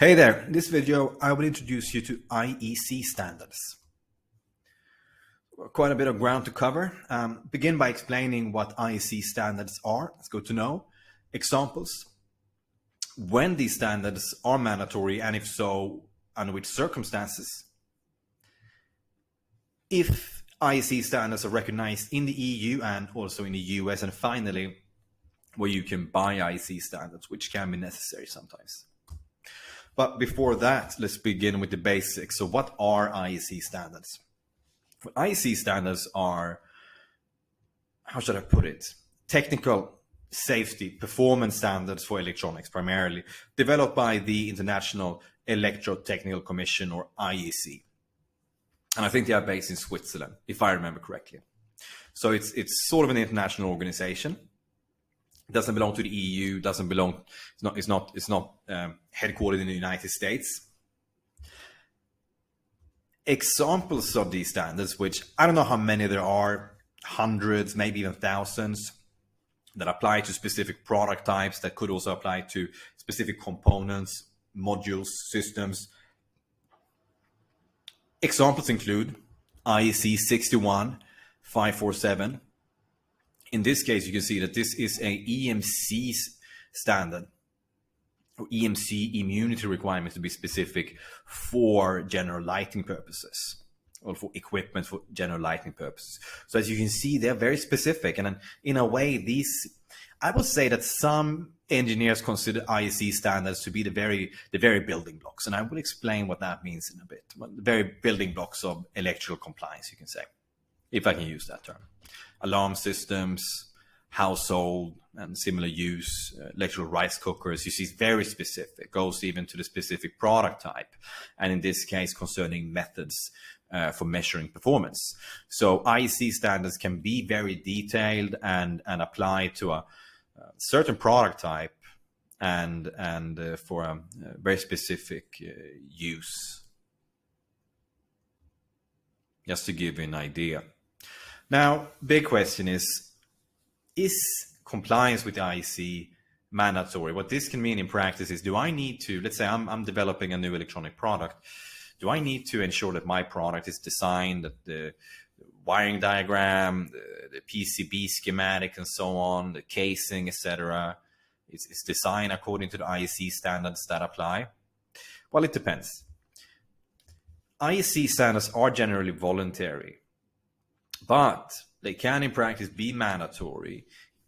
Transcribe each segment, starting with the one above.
Hey there, in this video I will introduce you to IEC standards. Quite a bit of ground to cover. Begin by explaining what IEC standards are. It's good to know. Examples. When these standards are mandatory, and if so, under which circumstances. If IEC standards are recognized in the EU and also in the US, and finally, where you can buy IEC standards, which can be necessary sometimes. But before that, let's begin with the basics. So what are IEC standards? Well, IEC standards are, how should I put it? Technical safety performance standards for electronics, primarily developed by the International Electrotechnical Commission, or IEC. And I think they are based in Switzerland, if I remember correctly. So it's sort of an international organization. It doesn't belong to the EU. Doesn't belong. It's not headquartered in the United States. Examples of these standards, which I don't know how many there are, hundreds, maybe even thousands, that apply to specific product types, that could also apply to specific components, modules, systems. Examples include IEC 61547. In this case, you can see that this is a EMC standard, or EMC immunity requirement, to be specific, for general lighting purposes, or for equipment for general lighting purposes. So as you can see, they're very specific, and in a way, I would say that some engineers consider IEC standards to be the very building blocks, and I will explain what that means in a bit. The very building blocks of electrical compliance, you can say, if I can use that term. Alarm systems, household and similar use, electrical rice cookers, you see, it's very specific, goes even to the specific product type, and in this case concerning methods for measuring performance. So IEC standards can be very detailed and apply to a certain product type and for a very specific use. Just to give you an idea. Now, big question is compliance with the IEC mandatory? What this can mean in practice is, do I need to, let's say I'm developing a new electronic product, do I need to ensure that my product is designed, that the wiring diagram, the PCB schematic and so on, the casing, etc., is designed according to the IEC standards that apply? Well, it depends. IEC standards are generally voluntary, but they can in practice be mandatory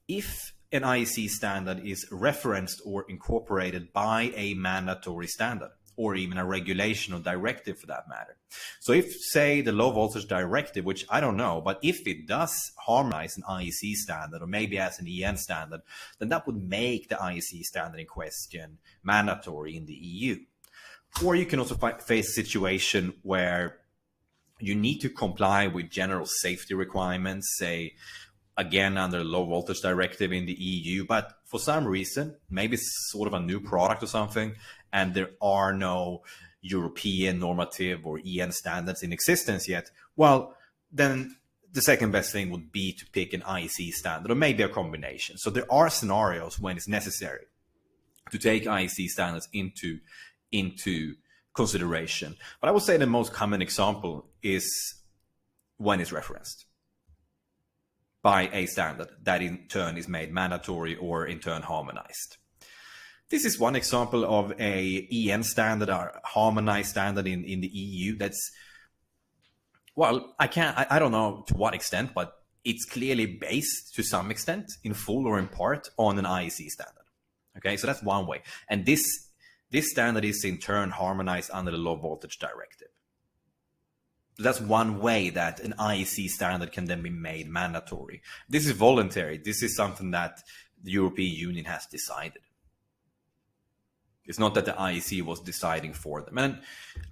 if an IEC standard is referenced or incorporated by a mandatory standard, or even a regulation or directive for that matter. So if, say, the low voltage directive, which I don't know, but if it does harmonize an IEC standard, or maybe as an EN standard, then that would make the IEC standard in question mandatory in the EU. Or you can also face a situation where you need to comply with general safety requirements, say, again, under the low voltage directive in the EU, but for some reason, maybe it's sort of a new product or something, and there are no European normative or EN standards in existence yet. Well, then the second best thing would be to pick an IEC standard, or maybe a combination. So there are scenarios when it's necessary to take IEC standards into consideration. But I would say the most common example is when it's referenced by a standard that in turn is made mandatory or in turn harmonized. This is one example of a EN standard, or harmonized standard in the EU. That's, well, I don't know to what extent, but it's clearly based to some extent, in full or in part, on an IEC standard. Okay, so that's one way. And this standard is in turn harmonized under the low voltage directive. So that's one way that an IEC standard can then be made mandatory. This is voluntary. This is something that the European Union has decided. It's not that the IEC was deciding for them. And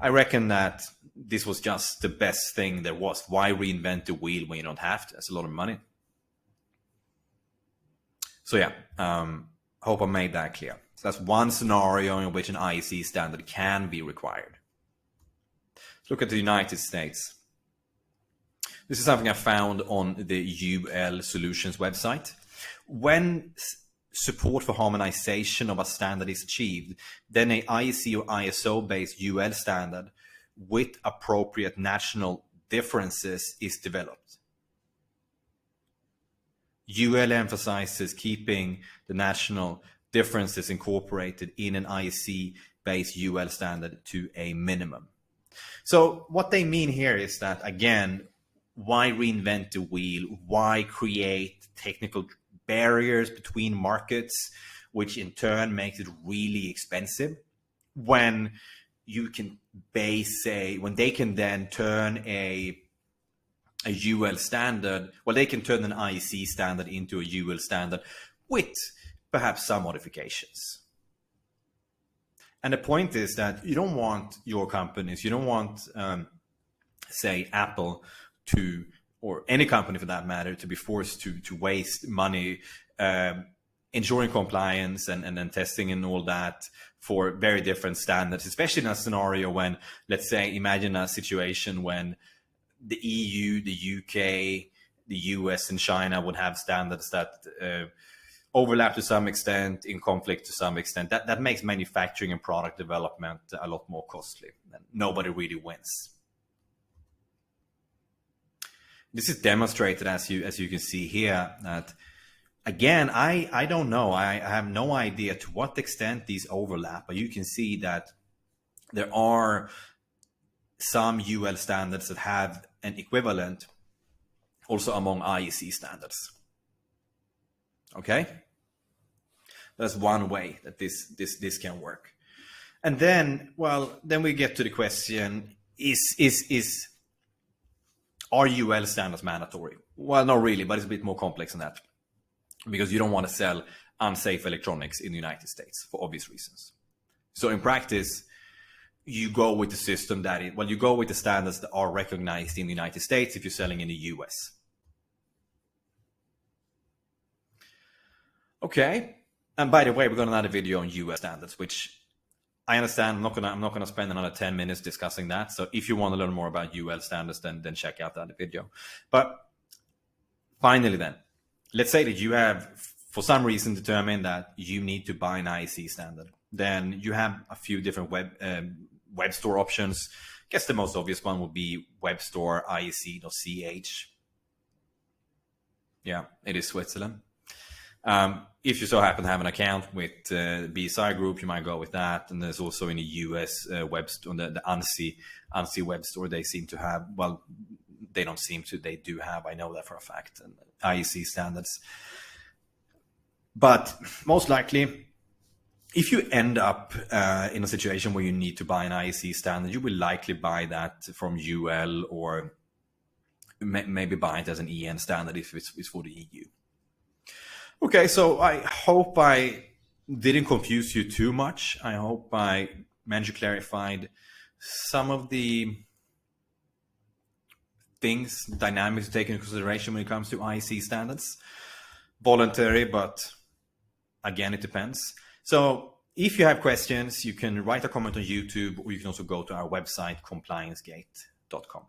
I reckon that this was just the best thing there was. Why reinvent the wheel when you don't have to? That's a lot of money. So yeah, hope I made that clear. So that's one scenario in which an IEC standard can be required. Let's look at the United States. This is something I found on the UL Solutions website. When support for harmonization of a standard is achieved, then a IEC or ISO-based UL standard with appropriate national differences is developed. UL emphasizes keeping the national differences incorporated in an IEC-based UL standard to a minimum. So what they mean here is that, again, why reinvent the wheel? Why create technical barriers between markets, which in turn makes it really expensive, when you can when they can then turn a UL standard, well, they can turn an IEC standard into a UL standard with perhaps some modifications. And the point is that you don't want your companies, you don't want, say, Apple to, or any company for that matter, to be forced to waste money ensuring compliance and testing and all that for very different standards, especially in a scenario when, let's say, imagine a situation when the EU, the UK, the US, and China would have standards that overlap to some extent, in conflict to some extent. That makes manufacturing and product development a lot more costly. And nobody really wins. This is demonstrated, as you can see here, that again, I don't know. I have no idea to what extent these overlap, but you can see that there are some UL standards that have an equivalent also among IEC standards. Okay? That's one way that this can work. And then, well, then we get to the question, are UL standards mandatory? Well, not really, but it's a bit more complex than that, because you don't want to sell unsafe electronics in the United States for obvious reasons. So in practice, you go with the system you go with the standards that are recognized in the United States if you're selling in the US. Okay. And by the way, we've got another video on US standards, which I understand. I'm not gonna spend another 10 minutes discussing that. So if you want to learn more about UL standards, then check out that video. But finally then, let's say that you have, for some reason, determined that you need to buy an IEC standard. Then you have a few different web store options. I guess the most obvious one would be web store IEC.ch. Yeah, it is Switzerland. If you so happen to have an account with BSI Group, you might go with that. And there's also in the US web store, the ANSI web store, they seem to have, well, they don't seem to, they do have, I know that for a fact, IEC standards. But most likely, if you end up in a situation where you need to buy an IEC standard, you will likely buy that from UL, or maybe buy it as an EN standard if it's for the EU. Okay, so I hope I didn't confuse you too much. I hope I managed to clarify some of the things, dynamics to take into consideration when it comes to IEC standards. Voluntary, but again, it depends. So if you have questions, you can write a comment on YouTube, or you can also go to our website, compliancegate.com.